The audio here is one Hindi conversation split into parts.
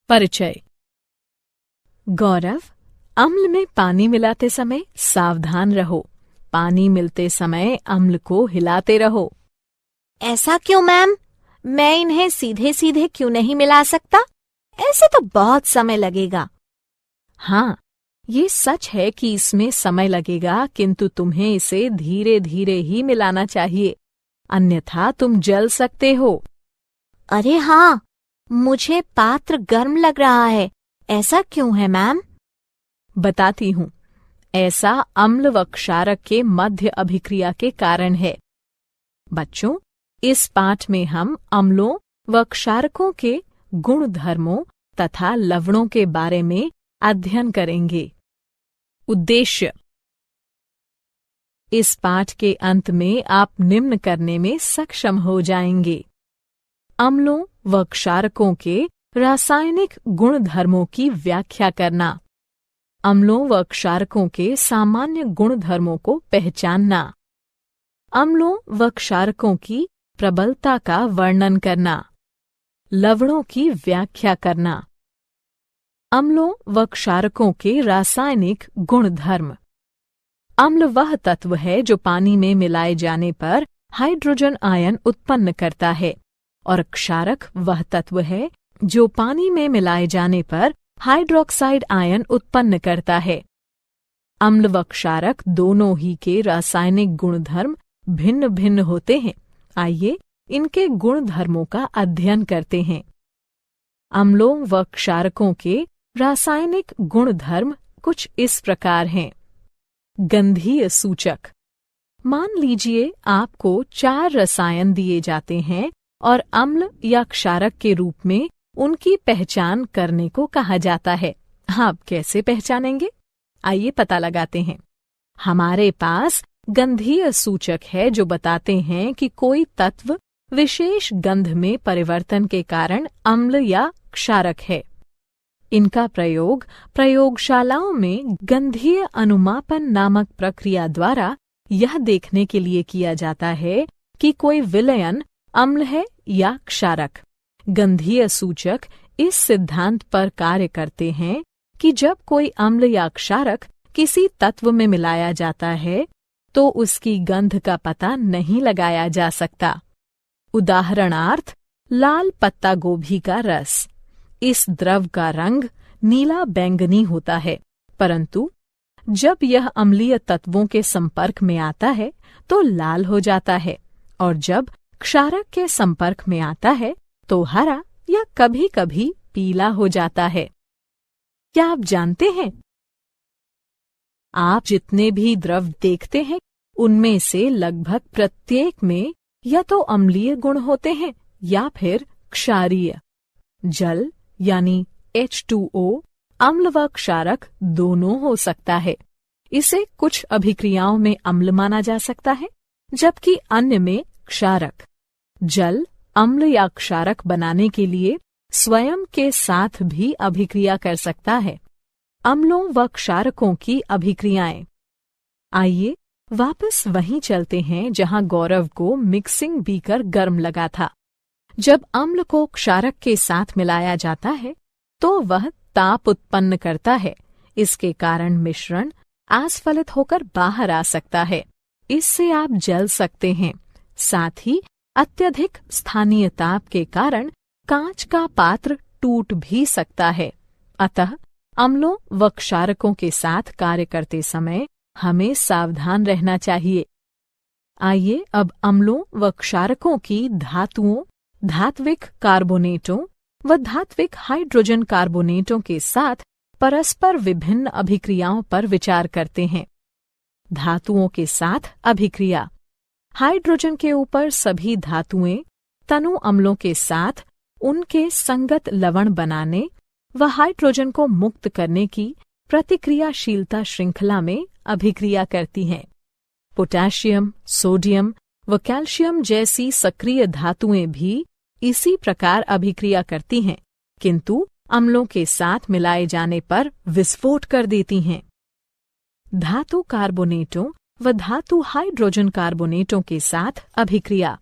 परिचय। गौरव, अम्ल में पानी मिलाते समय सावधान रहो। पानी मिलते समय अम्ल को हिलाते रहो। ऐसा क्यों मैम? मैं इन्हें सीधे सीधे क्यों नहीं मिला सकता? ऐसे तो बहुत समय लगेगा। हाँ, ये सच है कि इसमें समय लगेगा, किंतु तुम्हें इसे धीरे धीरे ही मिलाना चाहिए, अन्यथा तुम जल सकते हो। अरे हाँ, मुझे पात्र गर्म लग रहा है। ऐसा क्यों है मैम? बताती हूँ। ऐसा अम्ल व क्षारक के मध्य अभिक्रिया के कारण है। बच्चों, इस पाठ में हम अम्लों व क्षारकों के गुण धर्मों तथा लवणों के बारे में अध्ययन करेंगे। उद्देश्य। इस पाठ के अंत में आप निम्न करने में सक्षम हो जाएंगे: अम्लों व क्षारकों के रासायनिक गुण धर्मों की व्याख्या करना, अम्लों व क्षारकों के सामान्य गुण धर्मों को पहचानना, अम्लों व क्षारकों की प्रबलता का वर्णन करना, लवणों की व्याख्या करना। अम्लों व क्षारकों के रासायनिक गुण धर्म। अम्ल वह तत्व है जो पानी में मिलाए जाने पर हाइड्रोजन आयन उत्पन्न करता है, और क्षारक वह तत्व है जो पानी में मिलाए जाने पर हाइड्रोक्साइड आयन उत्पन्न करता है। अम्ल व क्षारक दोनों ही के रासायनिक गुणधर्म भिन्न भिन्न होते हैं। आइए इनके गुणधर्मों का अध्ययन करते हैं। अम्लों व क्षारकों के रासायनिक गुणधर्म कुछ इस प्रकार हैं। गंधीय सूचक। मान लीजिए आपको 4 रसायन दिए जाते हैं और अम्ल या क्षारक के रूप में उनकी पहचान करने को कहा जाता है। आप कैसे पहचानेंगे? आइए पता लगाते हैं। हमारे पास गंधीय सूचक है जो बताते हैं कि कोई तत्व विशेष गंध में परिवर्तन के कारण अम्ल या क्षारक है। इनका प्रयोग प्रयोगशालाओं में गंधीय अनुमापन नामक प्रक्रिया द्वारा यह देखने के लिए किया जाता है कि कोई विलयन अम्ल है या क्षारक। गंधीय सूचक इस सिद्धांत पर कार्य करते हैं कि जब कोई अम्ल या क्षारक किसी तत्व में मिलाया जाता है तो उसकी गंध का पता नहीं लगाया जा सकता। उदाहरणार्थ, लाल पत्ता गोभी का रस। इस द्रव का रंग नीला बैंगनी होता है, परंतु जब यह अम्लीय तत्वों के संपर्क में आता है तो लाल हो जाता है, और जब क्षारक के संपर्क में आता है तो हरा या कभी कभी पीला हो जाता है। क्या आप जानते हैं, आप जितने भी द्रव देखते हैं उनमें से लगभग प्रत्येक में या तो अम्लीय गुण होते हैं या फिर क्षारीय। जल यानी H2O अम्ल व क्षारक दोनों हो सकता है। इसे कुछ अभिक्रियाओं में अम्ल माना जा सकता है, जबकि अन्य में क्षारक। जल अम्ल या क्षारक बनाने के लिए स्वयं के साथ भी अभिक्रिया कर सकता है। अम्लों व क्षारकों की अभिक्रियाएं। आइए वापस वहीं चलते हैं जहां गौरव को मिक्सिंग बीकर गर्म लगा था। जब अम्ल को क्षारक के साथ मिलाया जाता है तो वह ताप उत्पन्न करता है। इसके कारण मिश्रण आस्फलित होकर बाहर आ सकता है। इससे आप जल सकते हैं। साथ ही अत्यधिक स्थानीय ताप के कारण कांच का पात्र टूट भी सकता है। अतः अम्लों व क्षारकों के साथ कार्य करते समय हमें सावधान रहना चाहिए। आइए अब अम्लों व क्षारकों की धातुओं, धात्विक कार्बोनेटों व धात्विक हाइड्रोजन कार्बोनेटों के साथ परस्पर विभिन्न अभिक्रियाओं पर विचार करते हैं। धातुओं के साथ अभिक्रिया। हाइड्रोजन के ऊपर सभी धातुएं तनु अम्लों के साथ उनके संगत लवण बनाने व हाइड्रोजन को मुक्त करने की प्रतिक्रियाशीलता श्रृंखला में अभिक्रिया करती हैं। पोटेशियम, सोडियम व कैल्शियम जैसी सक्रिय धातुएं भी इसी प्रकार अभिक्रिया करती हैं, किंतु अम्लों के साथ मिलाए जाने पर विस्फोट कर देती हैं। धातु कार्बोनेटों व धातु हाइड्रोजन कार्बोनेटों के साथ अभिक्रिया।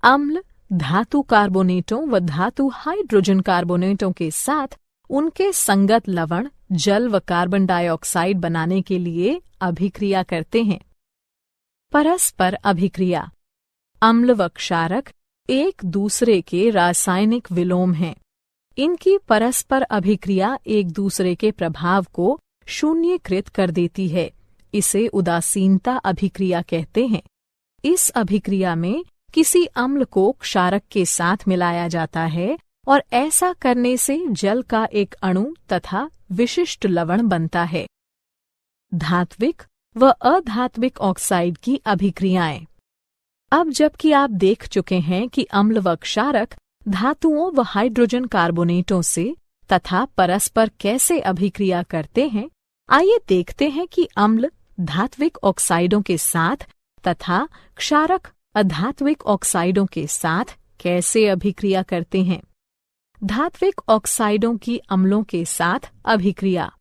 अम्ल धातु कार्बोनेटों व धातु हाइड्रोजन कार्बोनेटों के साथ उनके संगत लवण जल व कार्बन डाइऑक्साइड बनाने के लिए अभिक्रिया करते हैं। परस्पर अभिक्रिया। अम्ल व क्षारक एक दूसरे के रासायनिक विलोम हैं। इनकी परस्पर अभिक्रिया एक दूसरे के प्रभाव को शून्यकृत कर देती है। इसे उदासीनता अभिक्रिया कहते हैं। इस अभिक्रिया में किसी अम्ल को क्षारक के साथ मिलाया जाता है और ऐसा करने से जल का एक अणु तथा विशिष्ट लवण बनता है। धात्विक व अधात्विक ऑक्साइड की अभिक्रियाएं। अब जबकि आप देख चुके हैं कि अम्ल व क्षारक धातुओं व हाइड्रोजन कार्बोनेटों से तथा परस्पर कैसे अभिक्रिया करते हैं, आइए देखते हैं कि अम्ल धात्विक ऑक्साइडों के साथ तथा क्षारक अधात्विक ऑक्साइडों के साथ कैसे अभिक्रिया करते हैं। धात्विक ऑक्साइडों की अम्लों के साथ अभिक्रिया।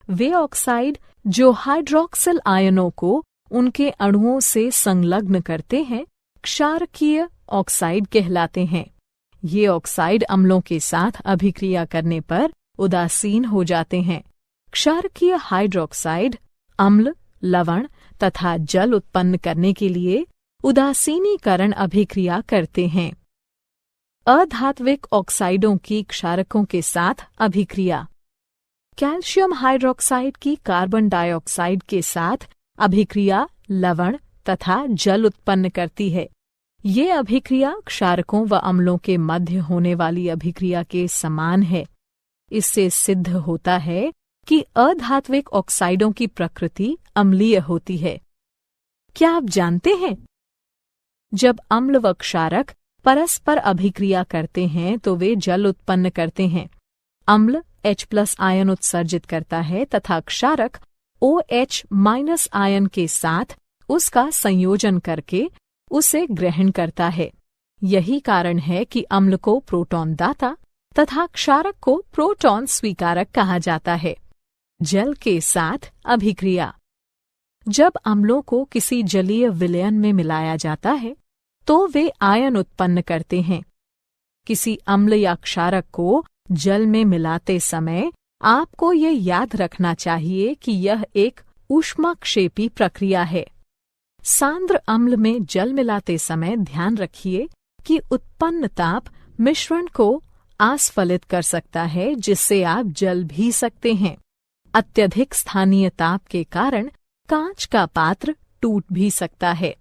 वे ऑक्साइड जो हाइड्रोक्सिल आयनों को उनके अणुओं से संलग्न करते हैं, क्षारकीय ऑक्साइड कहलाते हैं। ये ऑक्साइड अम्लों के साथ अभिक्रिया करने पर उदासीन हो जाते हैं। क्षारकीय हाइड्रोक्साइड अम्ल, लवण तथा जल उत्पन्न करने के लिए उदासीनीकरण अभिक्रिया करते हैं। अधात्विक ऑक्साइडों की क्षारकों के साथ अभिक्रिया। कैल्शियम हाइड्रोक्साइड की कार्बन डाइऑक्साइड के साथ अभिक्रिया लवण तथा जल उत्पन्न करती है। ये अभिक्रिया क्षारकों व अम्लों के मध्य होने वाली अभिक्रिया के समान है। इससे सिद्ध होता है कि अधात्विक ऑक्साइडों की प्रकृति अम्लीय होती है। क्या आप जानते हैं, जब अम्ल व क्षारक परस्पर अभिक्रिया करते हैं तो वे जल उत्पन्न करते हैं। अम्ल H+ आयन उत्सर्जित करता है तथा क्षारक OH- आयन के साथ उसका संयोजन करके उसे ग्रहण करता है। यही कारण है कि अम्ल को प्रोटॉन दाता तथा क्षारक को प्रोटॉन स्वीकारक कहा जाता है। जल के साथ अभिक्रिया। जब अम्लों को किसी जलीय विलयन में मिलाया जाता है तो वे आयन उत्पन्न करते हैं। किसी अम्ल या क्षारक को जल में मिलाते समय आपको ये याद रखना चाहिए कि यह एक ऊष्माक्षेपी प्रक्रिया है। सांद्र अम्ल में जल मिलाते समय ध्यान रखिए कि उत्पन्न ताप मिश्रण को आस्फलित कर सकता है, जिससे आप जल भी सकते हैं। अत्यधिक स्थानीय ताप के कारण कांच का पात्र टूट भी सकता है।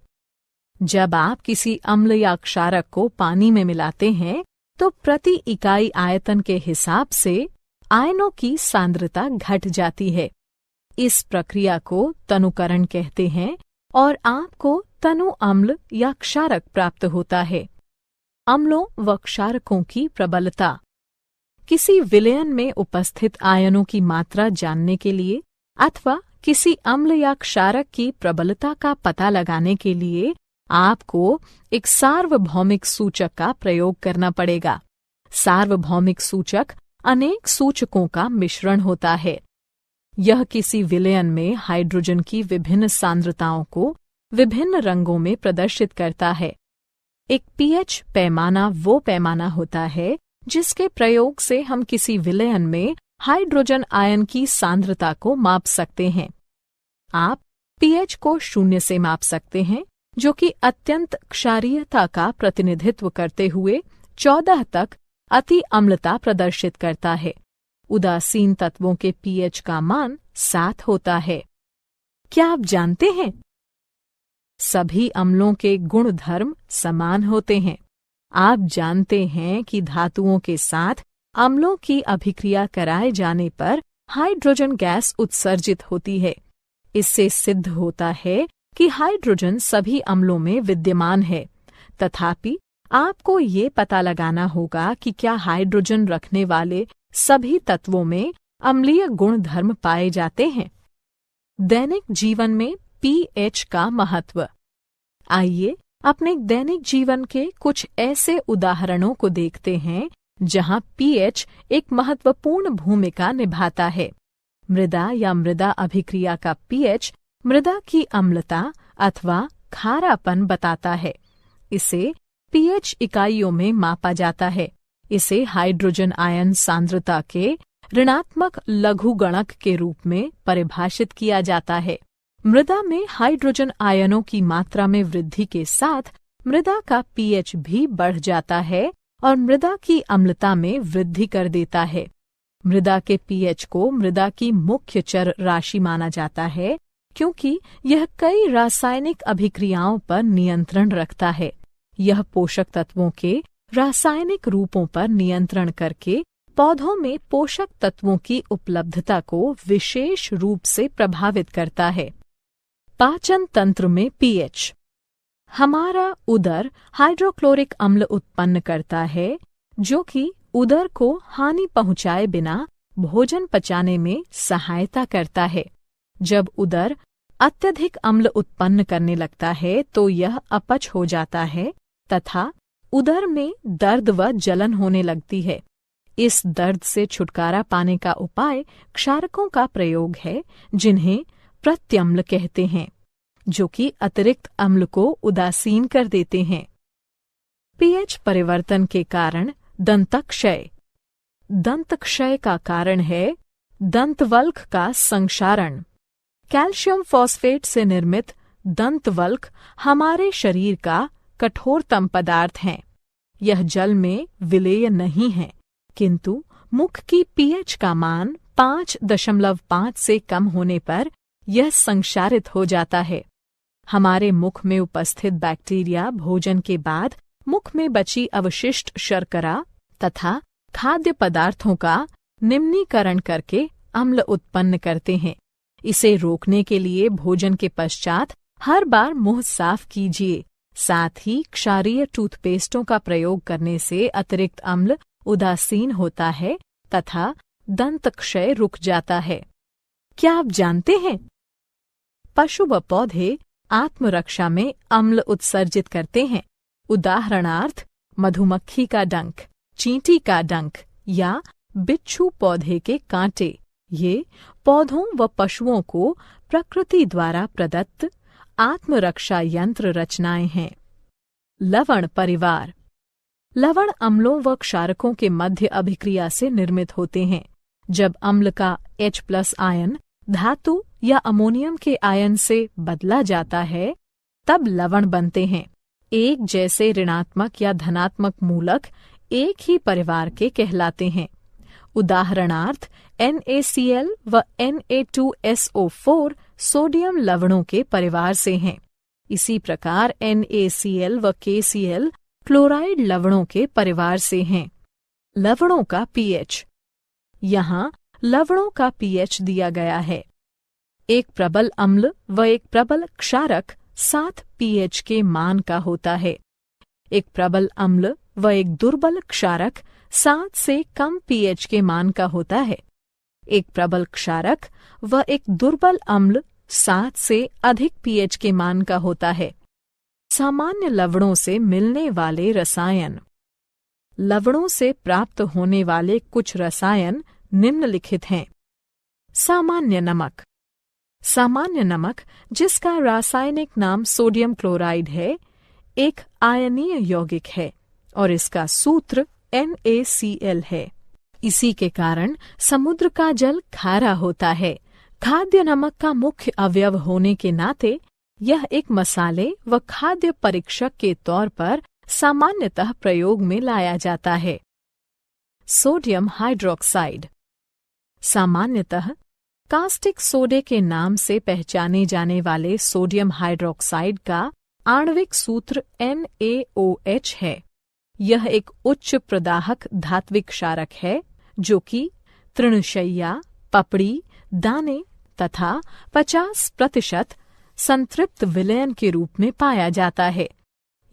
जब आप किसी अम्ल या क्षारक को पानी में मिलाते हैं तो प्रति इकाई आयतन के हिसाब से आयनों की सांद्रता घट जाती है। इस प्रक्रिया को तनुकरण कहते हैं और आपको तनु अम्ल या क्षारक प्राप्त होता है। अम्लों व क्षारकों की प्रबलता। किसी विलयन में उपस्थित आयनों की मात्रा जानने के लिए अथवा किसी अम्ल या क्षारक की प्रबलता का पता लगाने के लिए आपको एक सार्वभौमिक सूचक का प्रयोग करना पड़ेगा। सार्वभौमिक सूचक अनेक सूचकों का मिश्रण होता है। यह किसी विलयन में हाइड्रोजन की विभिन्न सांद्रताओं को विभिन्न रंगों में प्रदर्शित करता है। एक pH पैमाना वो पैमाना होता है जिसके प्रयोग से हम किसी विलयन में हाइड्रोजन आयन की सांद्रता को माप सकते हैं। आप pH को 0 से माप सकते हैं, जो कि अत्यंत क्षारीयता का प्रतिनिधित्व करते हुए 14 तक अति अम्लता प्रदर्शित करता है। उदासीन तत्वों के pH का मान 7 होता है। क्या आप जानते हैं, सभी अम्लों के गुण धर्म समान होते हैं। आप जानते हैं कि धातुओं के साथ अम्लों की अभिक्रिया कराए जाने पर हाइड्रोजन गैस उत्सर्जित होती है। इससे सिद्ध होता है कि हाइड्रोजन सभी अम्लों में विद्यमान है। तथापि आपको ये पता लगाना होगा कि क्या हाइड्रोजन रखने वाले सभी तत्वों में अम्लीय गुण धर्म पाए जाते हैं। दैनिक जीवन में pH का महत्व। आइए अपने दैनिक जीवन के कुछ ऐसे उदाहरणों को देखते हैं जहां pH एक महत्वपूर्ण भूमिका निभाता है। मृदा या मृदा अभिक्रिया का pH मृदा की अम्लता अथवा खारापन बताता है। इसे pH इकाइयों में मापा जाता है। इसे हाइड्रोजन आयन सांद्रता के ऋणात्मक लघुगणक के रूप में परिभाषित किया जाता है। मृदा में हाइड्रोजन आयनों की मात्रा में वृद्धि के साथ मृदा का pH भी बढ़ जाता है और मृदा की अम्लता में वृद्धि कर देता है। मृदा के pH को मृदा की मुख्य चर राशि माना जाता है क्योंकि यह कई रासायनिक अभिक्रियाओं पर नियंत्रण रखता है। यह पोषक तत्वों के रासायनिक रूपों पर नियंत्रण करके पौधों में पोषक तत्वों की उपलब्धता को विशेष रूप से प्रभावित करता है। पाचन तंत्र में pH। हमारा उदर हाइड्रोक्लोरिक अम्ल उत्पन्न करता है जो कि उदर को हानि पहुंचाए बिना भोजन पचाने में सहायता करता है। जब उदर अत्यधिक अम्ल उत्पन्न करने लगता है तो यह अपच हो जाता है तथा उदर में दर्द व जलन होने लगती है। इस दर्द से छुटकारा पाने का उपाय क्षारकों का प्रयोग है जिन्हें प्रत्यम्ल कहते हैं, जो कि अतिरिक्त अम्ल को उदासीन कर देते हैं। pH परिवर्तन के कारण दंतक्षय। दंतक्षय का कारण है दंतवल्क का संक्षारण। कैल्शियम फॉस्फेट से निर्मित दंतवल्क हमारे शरीर का कठोरतम पदार्थ हैं। यह जल में विलेय नहीं है, किंतु मुख की pH का मान 5.5 से कम होने पर यह संक्षारित हो जाता है। हमारे मुख में उपस्थित बैक्टीरिया भोजन के बाद मुख में बची अवशिष्ट शर्करा तथा खाद्य पदार्थों का निम्नीकरण करके अम्ल उत्पन्न करते हैं। इसे रोकने के लिए भोजन के पश्चात हर बार मुंह साफ कीजिए। साथ ही क्षारीय टूथपेस्टों का प्रयोग करने से अतिरिक्त अम्ल उदासीन होता है तथा दंतक्षय रुक जाता है। क्या आप जानते हैं पशु व पौधे आत्मरक्षा में अम्ल उत्सर्जित करते हैं। उदाहरणार्थ मधुमक्खी का डंक, चींटी का डंक या बिच्छू पौधे के कांटे। ये पौधों व पशुओं को प्रकृति द्वारा प्रदत्त आत्मरक्षा यंत्र रचनाएं हैं। लवण परिवार। लवण अम्लों व क्षारकों के मध्य अभिक्रिया से निर्मित होते हैं। जब अम्ल का H+ आयन धातु या अमोनियम के आयन से बदला जाता है तब लवण बनते हैं। एक जैसे ऋणात्मक या धनात्मक मूलक एक ही परिवार के कहलाते हैं। उदाहरणार्थ NaCl व Na2SO4 सोडियम लवणों के परिवार से हैं। इसी प्रकार NaCl व KCl क्लोराइड लवणों के परिवार से हैं। लवणों का pH। यहाँ लवणों का pH दिया गया है। एक प्रबल अम्ल व एक प्रबल क्षारक 7 pH के मान का होता है। एक प्रबल अम्ल व एक दुर्बल क्षारक 7 से कम pH के मान का होता है। एक प्रबल क्षारक व एक दुर्बल अम्ल 7 से अधिक pH के मान का होता है। सामान्य लवणों से मिलने वाले रसायन। लवणों से प्राप्त होने वाले कुछ रसायन निम्नलिखित हैं। सामान्य नमक। सामान्य नमक, जिसका रासायनिक नाम सोडियम क्लोराइड है, एक आयनीय यौगिक है और इसका सूत्र NaCl है। इसी के कारण समुद्र का जल खारा होता है। खाद्य नमक का मुख्य अवयव होने के नाते यह एक मसाले व खाद्य परीक्षक के तौर पर सामान्यतः प्रयोग में लाया जाता है। Sodium hydroxide. सामान्यतः कास्टिक सोडे के नाम से पहचाने जाने वाले सोडियम हाइड्रोक्साइड का आणविक सूत्र NaOH है। यह एक उच्च प्रदाहक धात्विक क्षारक है जो कि तृणशय्या, पपड़ी, दाने तथा 50% संतृप्त विलयन के रूप में पाया जाता है।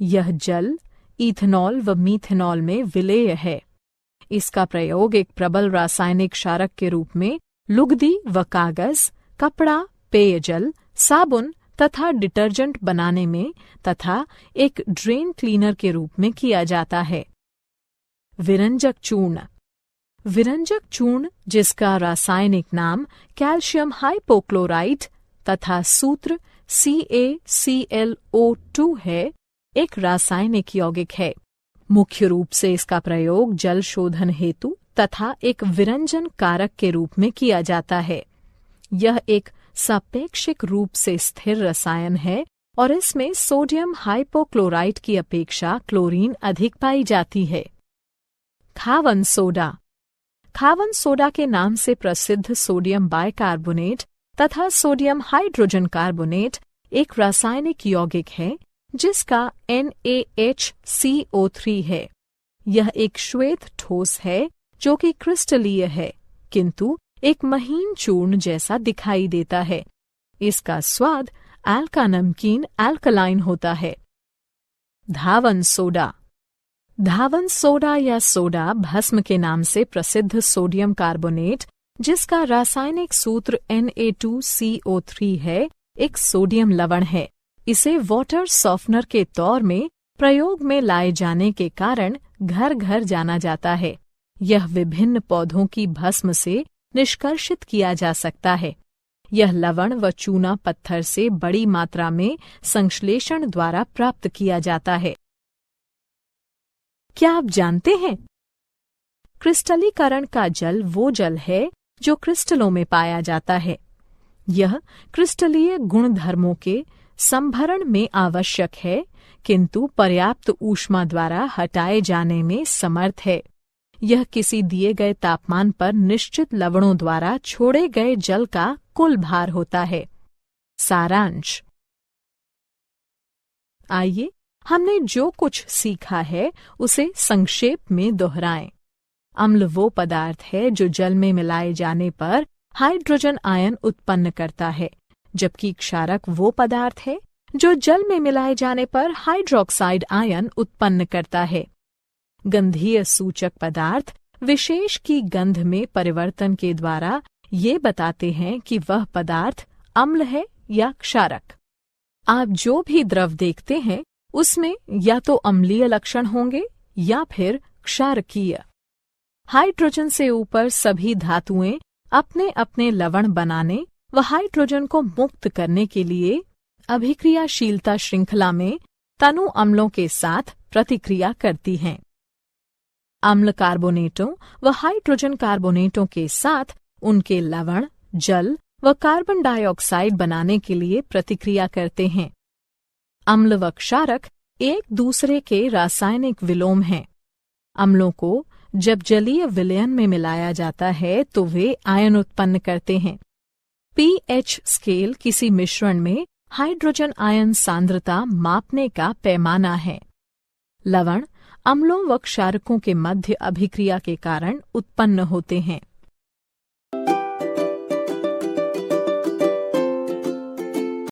यह जल, इथेनॉल व मीथेनॉल में विलेय है। इसका प्रयोग एक प्रबल रासायनिक क्षारक के रूप में लुगदी व कागज, कपड़ा, पेयजल, साबुन तथा डिटर्जेंट बनाने में तथा एक ड्रेन क्लीनर के रूप में किया जाता है। विरंजक चूर्ण। विरंजक चूर्ण, जिसका रासायनिक नाम कैल्शियम हाइपोक्लोराइट तथा सूत्र CaClO2 है, एक रासायनिक यौगिक है। मुख्य रूप से इसका प्रयोग जल शोधन हेतु तथा एक विरंजन कारक के रूप में किया जाता है। यह एक सापेक्षिक रूप से स्थिर रसायन है और इसमें सोडियम हाइपोक्लोराइट की अपेक्षा क्लोरीन अधिक पाई जाती है। खावन सोडा। खावन सोडा के नाम से प्रसिद्ध सोडियम बाइकार्बोनेट तथा सोडियम हाइड्रोजन कार्बोनेट एक रासायनिक यौगिक है जिसका NaHCO3 है। यह एक श्वेत ठोस है जो कि क्रिस्टलीय है, किंतु एक महीन चूर्ण जैसा दिखाई देता है। इसका स्वाद एल्का नमकीन एल्कलाइन होता है। धावन सोडा। धावन सोडा या सोडा भस्म के नाम से प्रसिद्ध सोडियम कार्बोनेट, जिसका रासायनिक सूत्र Na2CO3 है, एक सोडियम लवण है। इसे वाटर सॉफ्टनर के तौर में प्रयोग में लाए जाने के कारण घर घर जाना जाता है। यह विभिन्न पौधों की भस्म से निष्कर्षित किया जा सकता है। यह लवण व चूना पत्थर से बड़ी मात्रा में संश्लेषण द्वारा प्राप्त किया जाता है। क्या आप जानते हैं? क्रिस्टलीकरण का जल वो जल है जो क्रिस्टलों में पाया जाता है। यह क्रिस्टलीय गुणधर्मों के संभरण में आवश्यक है, किंतु पर्याप्त ऊष्मा द्वारा हटाए जाने में समर्थ है। यह किसी दिए गए तापमान पर निश्चित लवणों द्वारा छोड़े गए जल का कुल भार होता है। सारांश। आइए हमने जो कुछ सीखा है उसे संक्षेप में दोहराएं। अम्ल वो पदार्थ है जो जल में मिलाए जाने पर हाइड्रोजन आयन उत्पन्न करता है, जबकि क्षारक वो पदार्थ है जो जल में मिलाए जाने पर हाइड्रोक्साइड आयन उत्पन्न करता है। गंधीय सूचक पदार्थ विशेष की गंध में परिवर्तन के द्वारा ये बताते हैं कि वह पदार्थ अम्ल है या क्षारक। आप जो भी द्रव देखते हैं उसमें या तो अम्लीय लक्षण होंगे या फिर क्षारकीय। हाइड्रोजन से ऊपर सभी धातुएं अपने अपने लवण बनाने व हाइड्रोजन को मुक्त करने के लिए अभिक्रियाशीलता श्रृंखला में तनु अम्लों के साथ प्रतिक्रिया करती हैं। अम्ल कार्बोनेटों व हाइड्रोजन कार्बोनेटों के साथ उनके लवण, जल व कार्बन डाइऑक्साइड बनाने के लिए प्रतिक्रिया करते हैं। अम्ल व क्षारक एक दूसरे के रासायनिक विलोम हैं। अम्लों को जब जलीय विलयन में मिलाया जाता है तो वे आयन उत्पन्न करते हैं। pH स्केल किसी मिश्रण में हाइड्रोजन आयन सांद्रता मापने का पैमाना है। लवण अम्लों व क्षारकों के मध्य अभिक्रिया के कारण उत्पन्न होते हैं।